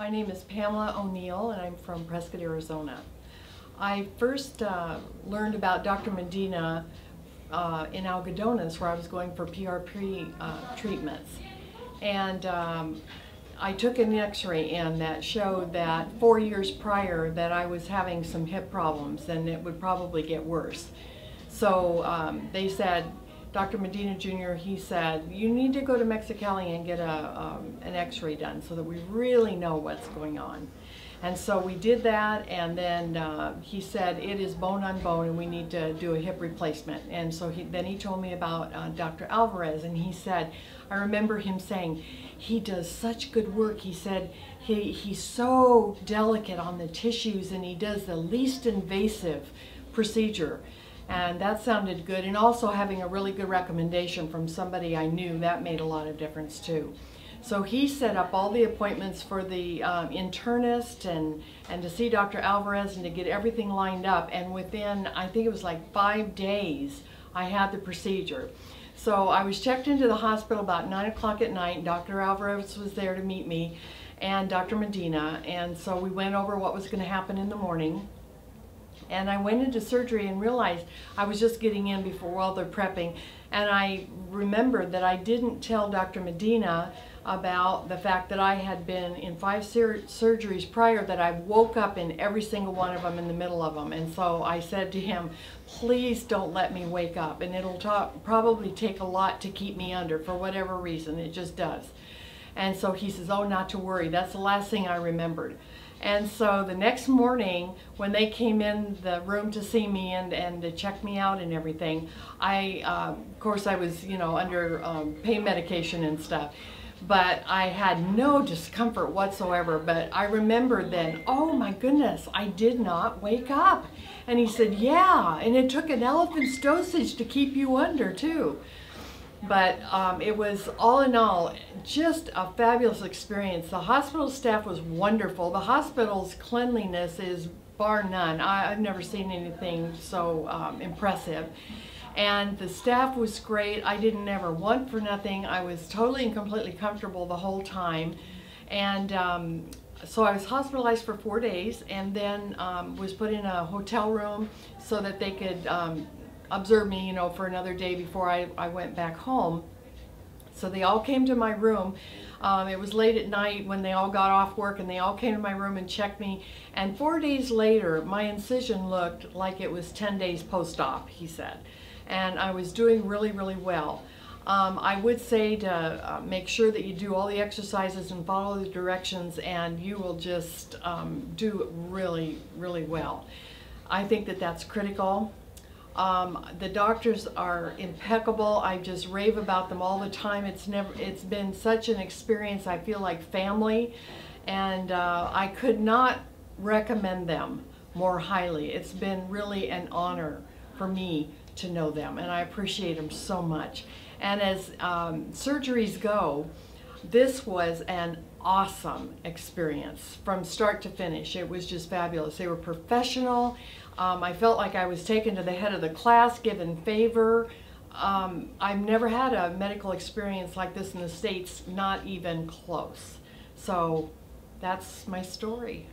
My name is Pamela O'Neal and I'm from Prescott, Arizona. I first learned about Dr. Medina in Algodones, where I was going for PRP treatments. And I took an x-ray in that showed that 4 years prior that I was having some hip problems and it would probably get worse. So they said, Dr. Medina Jr., he said, you need to go to Mexicali and get an x-ray done so that we really know what's going on. And so we did that, and then he said it is bone on bone and we need to do a hip replacement. And so then he told me about Dr. Alvarez, and he said, I remember him saying, he does such good work. He said he's so delicate on the tissues and he does the least invasive procedure. And that sounded good, and also having a really good recommendation from somebody I knew, that made a lot of difference too. So he set up all the appointments for the internist and to see Dr. Alvarez and to get everything lined up, and within, I think it was like 5 days, I had the procedure. So I was checked into the hospital about 9 o'clock at night. Dr. Alvarez was there to meet me, and Dr. Medina, and so we went over what was going to happen in the morning. And I went into surgery and realized I was just getting in while they're prepping. And I remembered that I didn't tell Dr. Medina about the fact that I had been in 5 surgeries prior, that I woke up in every single one of them, in the middle of them. And so I said to him, please don't let me wake up. And it'll probably take a lot to keep me under for whatever reason. It just does. And so he says, oh, not to worry. That's the last thing I remembered. And so the next morning, when they came in the room to see me and to check me out and everything, of course I was, under pain medication and stuff, but I had no discomfort whatsoever. But I remembered then, oh my goodness, I did not wake up. And he said, yeah, and it took an elephant's dosage to keep you under too. But it was, all in all, just a fabulous experience. The hospital staff was wonderful. The hospital's cleanliness is bar none. I've never seen anything so impressive. And the staff was great. I didn't ever want for nothing. I was totally and completely comfortable the whole time. And so I was hospitalized for 4 days, and then was put in a hotel room so that they could observe me, for another day before I went back home. So they all came to my room. It was late at night when they all got off work, and they all came to my room and checked me. And 4 days later, my incision looked like it was 10 days post-op, he said. And I was doing really, really well. I would say to make sure that you do all the exercises and follow the directions, and you will just do really, really well. I think that that's critical. The doctors are impeccable. I just rave about them all the time. It's been such an experience. I feel like family, and I could not recommend them more highly. It's been really an honor for me to know them, and I appreciate them so much. And as surgeries go, this was an awesome experience from start to finish. It was just fabulous. They were professional. I felt like I was taken to the head of the class, given favor. I've never had a medical experience like this in the States, not even close. So that's my story.